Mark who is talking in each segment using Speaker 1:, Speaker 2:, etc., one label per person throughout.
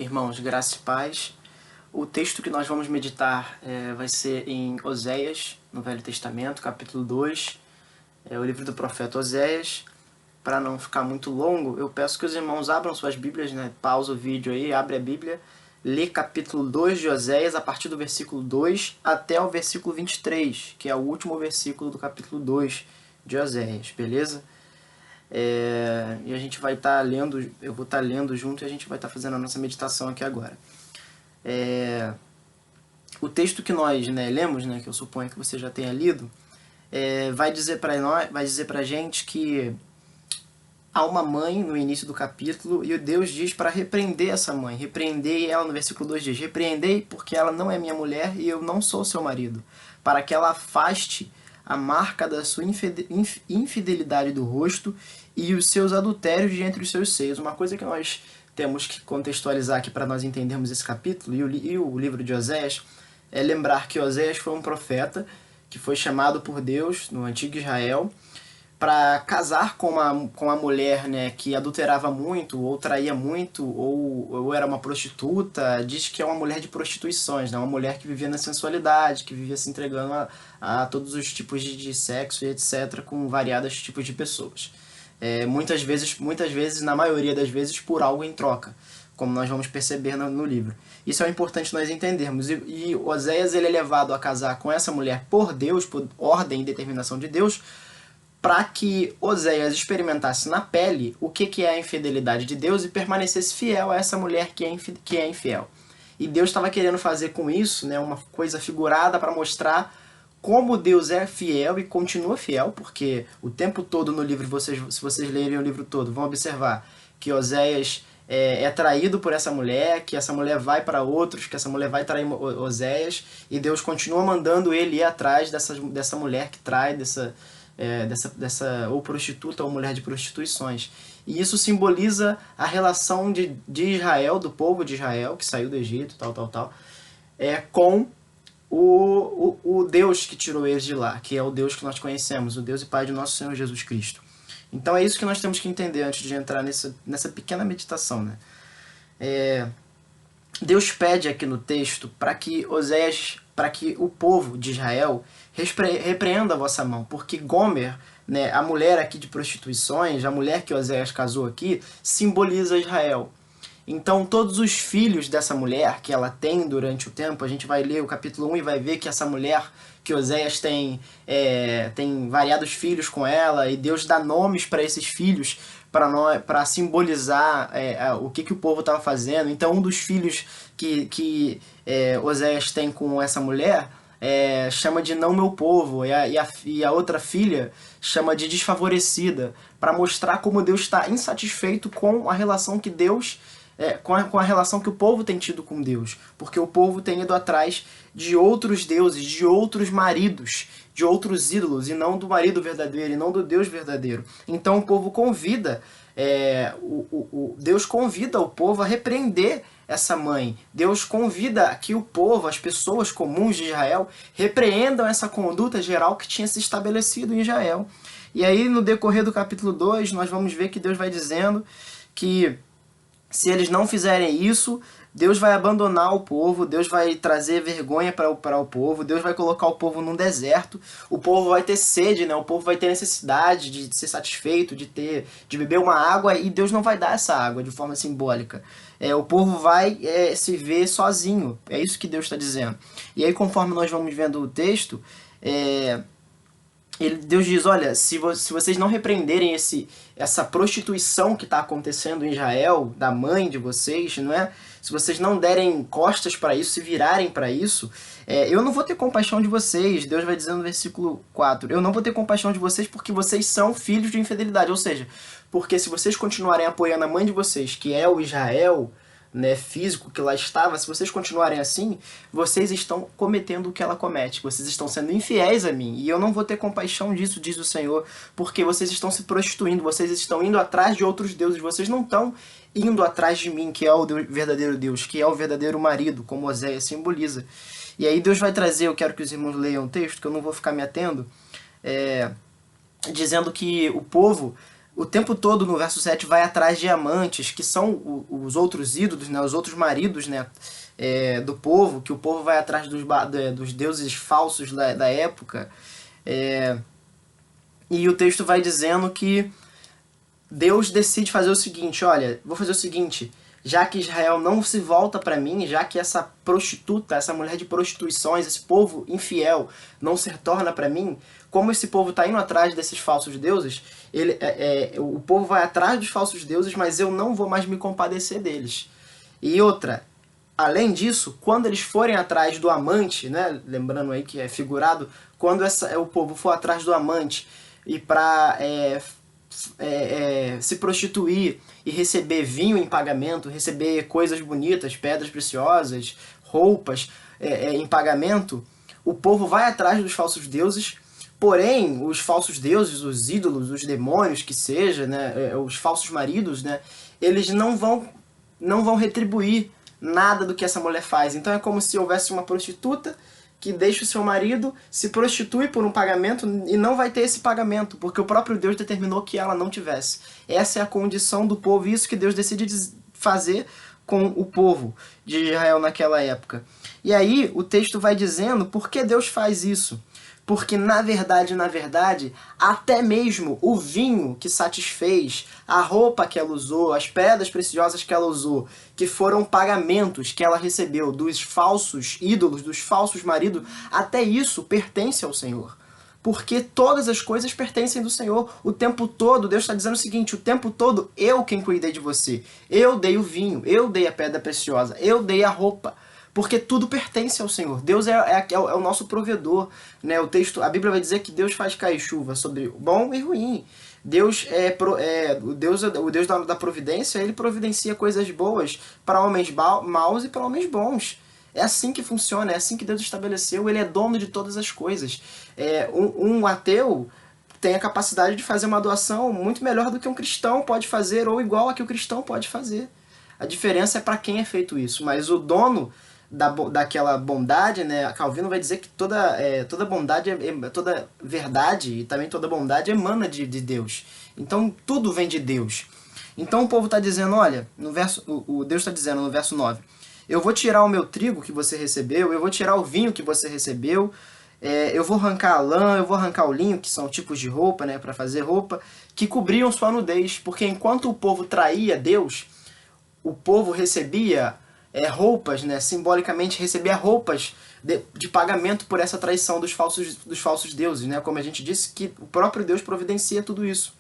Speaker 1: Irmãos, graça e paz. O texto que nós vamos meditar vai ser em Oséias, no Velho Testamento, capítulo 2, o livro do profeta Oséias. Para não ficar muito longo, eu peço que os irmãos abram suas Bíblias, pausa o vídeo aí, abre a Bíblia, lê capítulo 2 de Oséias, a partir do versículo 2 até o versículo 23, que é o último versículo do capítulo 2 de Oséias, beleza? E a gente vai estar lendo, eu vou estar lendo junto e a gente vai estar fazendo a nossa meditação aqui agora. O texto que nós lemos, que eu suponho que você já tenha lido, vai dizer pra gente que há uma mãe no início do capítulo e o Deus diz para repreender essa mãe. Repreendei ela, no versículo 2 diz: repreendei porque ela não é minha mulher e eu não sou seu marido, para que ela afaste a marca da sua infidelidade do rosto e os seus adultérios de entre os seus seios. Uma coisa que nós temos que contextualizar aqui para nós entendermos esse capítulo e o livro de Oséias é lembrar que Oséias foi um profeta que foi chamado por Deus no antigo Israel para casar com uma mulher que adulterava muito, ou traía muito, ou era uma prostituta. Diz que é uma mulher de prostituições, uma mulher que vivia na sensualidade, que vivia se entregando a todos os tipos de sexo e etc., com variados tipos de pessoas. Muitas vezes, na maioria das vezes, por algo em troca, como nós vamos perceber no livro. Isso é importante nós entendermos. E Oséias ele é levado a casar com essa mulher por Deus, por ordem e determinação de Deus, para que Oséias experimentasse na pele o que é a infidelidade de Deus e permanecesse fiel a essa mulher que é infiel. E Deus estava querendo fazer com isso uma coisa figurada para mostrar como Deus é fiel e continua fiel, porque o tempo todo no livro, se vocês lerem o livro todo, vão observar que Oséias é traído por essa mulher, que essa mulher vai para outros, que essa mulher vai trair Oséias, e Deus continua mandando ele ir atrás dessa mulher que trai, dessa ou prostituta ou mulher de prostituições. E isso simboliza a relação de Israel, do povo de Israel, que saiu do Egito, com o Deus que tirou eles de lá, que é o Deus que nós conhecemos, o Deus e Pai de nosso Senhor Jesus Cristo. Então é isso que nós temos que entender antes de entrar nessa pequena meditação. Deus pede aqui no texto para que o povo de Israel repreenda a vossa mão, porque Gomer, a mulher aqui de prostituições, a mulher que Oséias casou aqui, simboliza Israel. Então todos os filhos dessa mulher que ela tem durante o tempo, a gente vai ler o capítulo 1 e vai ver que essa mulher, que Oséias tem variados filhos com ela, e Deus dá nomes para esses filhos para simbolizar o que o povo estava fazendo. Então um dos filhos que Oséias tem com essa mulher chama de não meu povo, e a outra filha chama de desfavorecida, para mostrar como Deus está insatisfeito com a relação que Deus com a relação que o povo tem tido com Deus, porque o povo tem ido atrás de outros deuses, de outros maridos, de outros ídolos, e não do marido verdadeiro, e não do Deus verdadeiro. Então o povo convida, Deus convida o povo a repreender essa mãe. Deus convida que o povo, as pessoas comuns de Israel, repreendam essa conduta geral que tinha se estabelecido em Israel. E aí no decorrer do capítulo 2, nós vamos ver que Deus vai dizendo que se eles não fizerem isso, Deus vai abandonar o povo, Deus vai trazer vergonha para o povo, Deus vai colocar o povo num deserto, o povo vai ter sede, o povo vai ter necessidade de ser satisfeito, de beber uma água, e Deus não vai dar essa água de forma simbólica. O povo vai se ver sozinho, é isso que Deus está dizendo. E aí, conforme nós vamos vendo o texto, Deus diz: olha, se vocês não repreenderem essa prostituição que está acontecendo em Israel, da mãe de vocês, se vocês não derem costas para isso, se virarem para isso, eu não vou ter compaixão de vocês. Deus vai dizer no versículo 4, eu não vou ter compaixão de vocês porque vocês são filhos de infidelidade. Ou seja, porque se vocês continuarem apoiando a mãe de vocês, que é o Israel físico que lá estava, se vocês continuarem assim, vocês estão cometendo o que ela comete, vocês estão sendo infiéis a mim, e eu não vou ter compaixão disso, diz o Senhor, porque vocês estão se prostituindo, vocês estão indo atrás de outros deuses, vocês não estão indo atrás de mim, que é o verdadeiro Deus, que é o verdadeiro marido, como Oséias simboliza. E aí Deus vai trazer, eu quero que os irmãos leiam o texto, que eu não vou ficar me atendo, dizendo que o povo o tempo todo no verso 7 vai atrás de amantes, que são os outros ídolos, né, os outros maridos, né, do povo, que o povo vai atrás dos deuses falsos da época. E o texto vai dizendo que Deus decide fazer o seguinte, olha, vou fazer o seguinte, já que Israel não se volta para mim, já que essa prostituta, essa mulher de prostituições, esse povo infiel não se retorna para mim, como esse povo está indo atrás desses falsos deuses, o povo vai atrás dos falsos deuses, mas eu não vou mais me compadecer deles. E outra, além disso, quando eles forem atrás do amante, né, lembrando aí que é figurado, quando o povo for atrás do amante e para se prostituir e receber vinho em pagamento, receber coisas bonitas, pedras preciosas, roupas em pagamento, o povo vai atrás dos falsos deuses, porém os falsos deuses, os ídolos, os demônios que seja, né, os falsos maridos, né, eles não vão retribuir nada do que essa mulher faz. Então é como se houvesse uma prostituta que deixa o seu marido, se prostitui por um pagamento e não vai ter esse pagamento, porque o próprio Deus determinou que ela não tivesse. Essa é a condição do povo, isso que Deus decide fazer com o povo de Israel naquela época. E aí o texto vai dizendo por que Deus faz isso. Porque na verdade, até mesmo o vinho que satisfez, a roupa que ela usou, as pedras preciosas que ela usou, que foram pagamentos que ela recebeu dos falsos ídolos, dos falsos maridos, até isso pertence ao Senhor. Porque todas as coisas pertencem do Senhor. O tempo todo, Deus está dizendo o seguinte, o tempo todo eu quem cuidei de você. Eu dei o vinho, eu dei a pedra preciosa, eu dei a roupa. Porque tudo pertence ao Senhor. Deus é o nosso provedor. Né? A Bíblia vai dizer que Deus faz cair chuva sobre bom e ruim. Deus o Deus da providência, ele providencia coisas boas para homens maus e para homens bons. É assim que funciona, é assim que Deus estabeleceu. Ele é dono de todas as coisas. Um ateu tem a capacidade de fazer uma doação muito melhor do que um cristão pode fazer, ou igual a que o cristão pode fazer. A diferença é para quem é feito isso. Mas o dono daquela bondade, né? Calvino vai dizer que toda bondade, toda verdade e também toda bondade emana de Deus. Então tudo vem de Deus. Então o povo está dizendo, olha, o Deus está dizendo no verso 9, eu vou tirar o meu trigo que você recebeu, eu vou tirar o vinho que você recebeu, eu vou arrancar a lã, eu vou arrancar o linho, que são tipos de roupa, né, para fazer roupa, que cobriam sua nudez, porque enquanto o povo traía Deus, o povo recebia roupas, né, simbolicamente recebia roupas de pagamento por essa traição dos falsos deuses, né, como a gente disse, que o próprio Deus providencia tudo isso.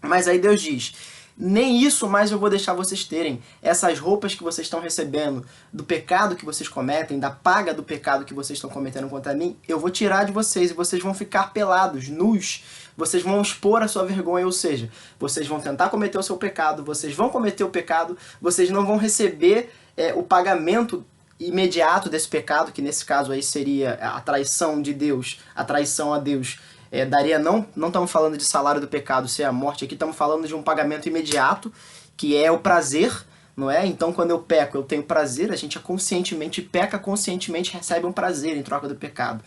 Speaker 1: Mas aí Deus diz, nem isso mais eu vou deixar vocês terem, essas roupas que vocês estão recebendo, do pecado que vocês cometem, da paga do pecado que vocês estão cometendo contra mim, eu vou tirar de vocês e vocês vão ficar pelados, nus, vocês vão expor a sua vergonha, ou seja, vocês vão tentar cometer o seu pecado, vocês vão cometer o pecado, vocês não vão receber o pagamento imediato desse pecado, que nesse caso aí seria a traição de Deus, a traição a Deus. Não estamos falando de salário do pecado ser a morte, aqui estamos falando de um pagamento imediato, que é o prazer, não é? Então quando eu peco, eu tenho prazer, a gente conscientemente peca, conscientemente recebe um prazer em troca do pecado.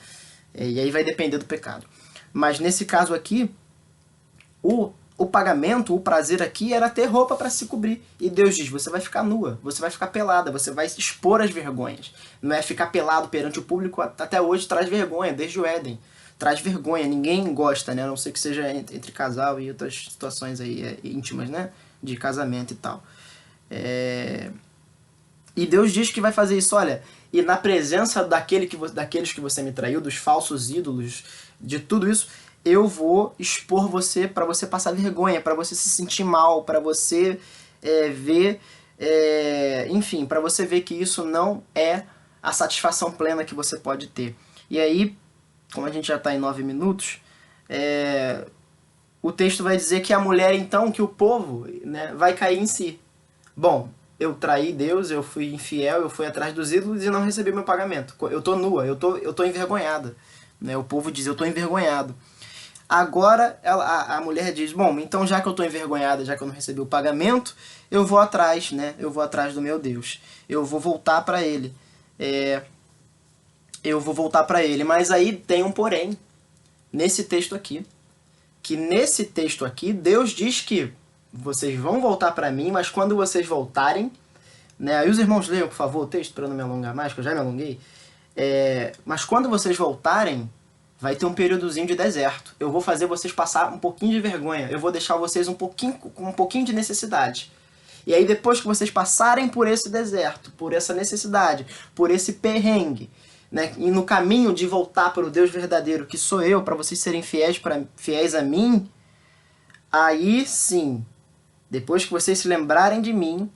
Speaker 1: E aí vai depender do pecado. Mas nesse caso aqui, o pagamento, o prazer aqui era ter roupa para se cobrir. E Deus diz, você vai ficar nua, você vai ficar pelada, você vai expor as vergonhas. Não é ficar pelado perante o público, até hoje traz vergonha, desde o Éden. Traz vergonha, ninguém gosta, né? A não ser que seja entre casal e outras situações aí íntimas, né? De casamento e tal. E Deus diz que vai fazer isso, olha, e na presença daqueles que você me traiu, dos falsos ídolos, de tudo isso, eu vou expor você para você passar vergonha, para você se sentir mal, para você ver, enfim, para você ver que isso não é a satisfação plena que você pode ter. E aí, como a gente já está em 9 minutos, o texto vai dizer que a mulher, então, que o povo, né, vai cair em si. Bom, eu traí Deus, eu fui infiel, eu fui atrás dos ídolos e não recebi meu pagamento. Eu tô nua, eu tô envergonhada. Né? O povo diz, eu tô envergonhado. Agora a mulher diz, bom, então já que eu tô envergonhada, já que eu não recebi o pagamento, eu vou atrás, né? Eu vou atrás do meu Deus. Eu vou voltar para ele. Eu vou voltar para ele. Mas aí tem um porém nesse texto aqui. que nesse texto aqui, Deus diz que vocês vão voltar para mim, mas quando vocês voltarem, né, aí os irmãos leiam, por favor, o texto, para não me alongar mais, que eu já me alonguei. Mas quando vocês voltarem, vai ter um períodozinho de deserto. Eu vou fazer vocês passar um pouquinho de vergonha. Eu vou deixar vocês com um pouquinho de necessidade. E aí depois que vocês passarem por esse deserto, por essa necessidade, por esse perrengue, né, e no caminho de voltar para o Deus verdadeiro, que sou eu, para vocês serem fiéis a mim, aí sim, depois que vocês se lembrarem de mim,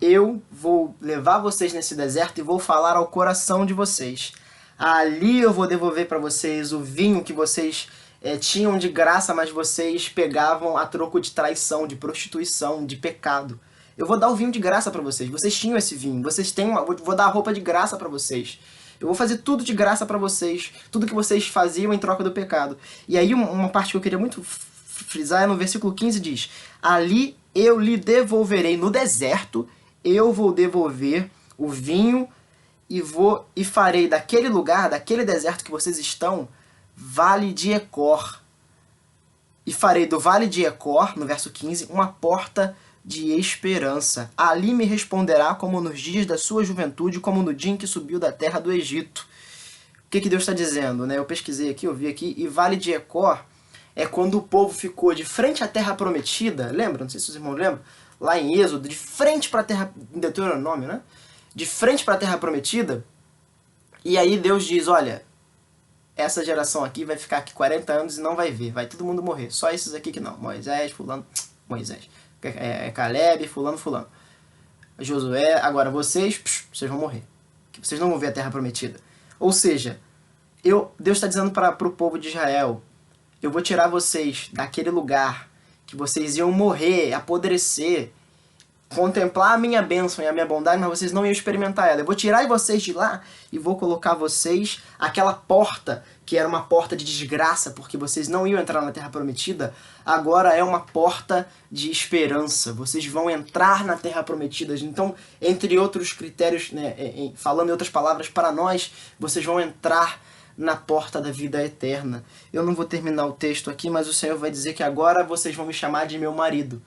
Speaker 1: eu vou levar vocês nesse deserto e vou falar ao coração de vocês. Ali eu vou devolver para vocês o vinho que vocês tinham de graça, mas vocês pegavam a troco de traição, de prostituição, de pecado. Eu vou dar o vinho de graça para vocês. Vocês tinham esse vinho. Vou dar a roupa de graça para vocês. Eu vou fazer tudo de graça para vocês. Tudo que vocês faziam em troca do pecado. E aí uma parte que eu queria muito frisar é no versículo 15 diz: ali eu lhe devolverei no deserto, eu vou devolver o vinho e farei daquele lugar, daquele deserto que vocês estão, Vale de Ecor. E farei do Vale de Ecor, no verso 15, uma porta de esperança. Ali me responderá como nos dias da sua juventude, como no dia em que subiu da terra do Egito. O que Deus está dizendo, né? Eu pesquisei aqui, eu vi aqui, e Vale de Ecor é quando o povo ficou de frente à terra prometida. Lembra? Não sei se os irmãos lembram. Lá em Êxodo, de frente para a terra, em Deuteronômio, né? De frente para a terra prometida. E aí Deus diz, olha, essa geração aqui vai ficar aqui 40 anos e não vai ver, vai todo mundo morrer. Só esses aqui que não. Moisés, Caleb, fulano. Josué, agora vocês vão morrer. Vocês não vão ver a terra prometida. Ou seja, Deus está dizendo para o povo de Israel, eu vou tirar vocês daquele lugar que vocês iam morrer, apodrecer, contemplar a minha bênção e a minha bondade, mas vocês não iam experimentar ela. Eu vou tirar vocês de lá e vou colocar vocês aquela porta, que era uma porta de desgraça, porque vocês não iam entrar na Terra Prometida, agora é uma porta de esperança. Vocês vão entrar na Terra Prometida. Então, entre outros critérios, né, falando em outras palavras, para nós, vocês vão entrar na porta da vida eterna. Eu não vou terminar o texto aqui, mas o Senhor vai dizer que agora vocês vão me chamar de meu marido.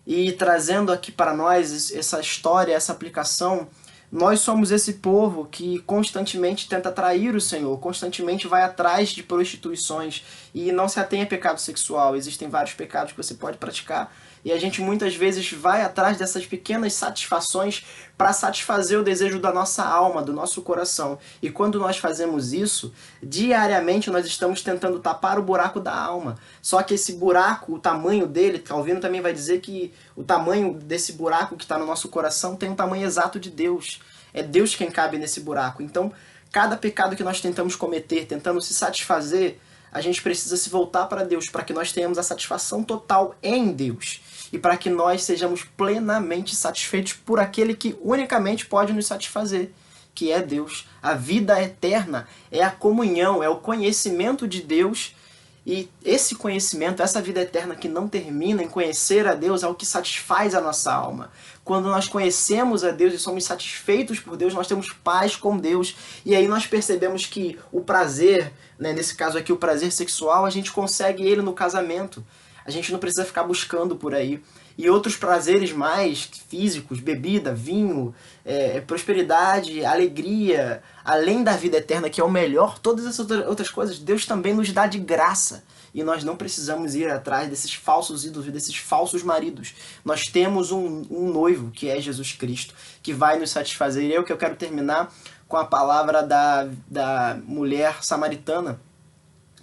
Speaker 1: E trazendo aqui para nós essa história, essa aplicação, nós somos esse povo que constantemente tenta trair o Senhor, constantemente vai atrás de prostituições e não se atém a pecado sexual. Existem vários pecados que você pode praticar e a gente muitas vezes vai atrás dessas pequenas satisfações para satisfazer o desejo da nossa alma, do nosso coração. E quando nós fazemos isso, diariamente nós estamos tentando tapar o buraco da alma. Só que esse buraco, o tamanho dele, Calvino também vai dizer que o tamanho desse buraco que está no nosso coração tem o tamanho exato de Deus. É Deus quem cabe nesse buraco. Então, cada pecado que nós tentamos cometer, tentando se satisfazer, a gente precisa se voltar para Deus, para que nós tenhamos a satisfação total em Deus. E para que nós sejamos plenamente satisfeitos por aquele que unicamente pode nos satisfazer, que é Deus. A vida eterna é a comunhão, é o conhecimento de Deus. E esse conhecimento, essa vida eterna que não termina em conhecer a Deus, é o que satisfaz a nossa alma. Quando nós conhecemos a Deus e somos satisfeitos por Deus, nós temos paz com Deus. E aí nós percebemos que o prazer, né, nesse caso aqui o prazer sexual, a gente consegue ele no casamento. A gente não precisa ficar buscando por aí. E outros prazeres mais físicos, bebida, vinho, prosperidade, alegria, além da vida eterna, que é o melhor, todas essas outras coisas, Deus também nos dá de graça. E nós não precisamos ir atrás desses falsos ídolos e desses falsos maridos. Nós temos um noivo, que é Jesus Cristo, que vai nos satisfazer. E que eu quero terminar com a palavra da mulher samaritana.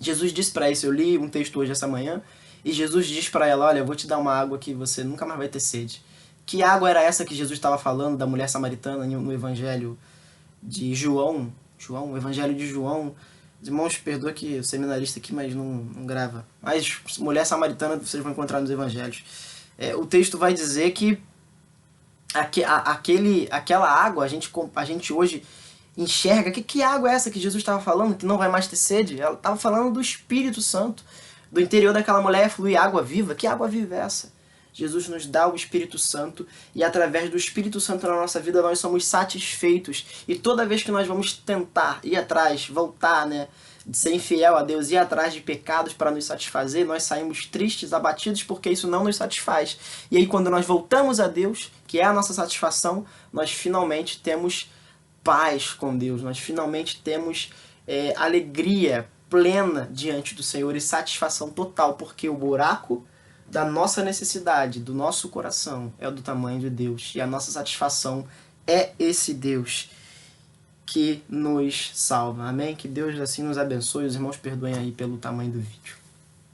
Speaker 1: Jesus disse para isso, eu li um texto hoje essa manhã, e Jesus diz para ela, olha, eu vou te dar uma água que você nunca mais vai ter sede. Que água era essa que Jesus estava falando da mulher samaritana no Evangelho de João? O Evangelho de João. Os irmãos, perdoa que eu sou seminarista aqui, mas não grava. Mas mulher samaritana vocês vão encontrar nos Evangelhos. O texto vai dizer que aquela água, a gente hoje enxerga. Que água é essa que Jesus estava falando, que não vai mais ter sede? Ela estava falando do Espírito Santo. Do interior daquela mulher flui água viva. Que água viva é essa? Jesus nos dá o Espírito Santo e através do Espírito Santo na nossa vida nós somos satisfeitos. E toda vez que nós vamos tentar ir atrás, voltar, né, de ser infiel a Deus, ir atrás de pecados para nos satisfazer, nós saímos tristes, abatidos, porque isso não nos satisfaz. E aí quando nós voltamos a Deus, que é a nossa satisfação, nós finalmente temos paz com Deus, nós finalmente temos alegria plena diante do Senhor e satisfação total, porque o buraco da nossa necessidade, do nosso coração, é do tamanho de Deus. E a nossa satisfação é esse Deus que nos salva. Amém? Que Deus assim nos abençoe. Os irmãos perdoem aí pelo tamanho do vídeo.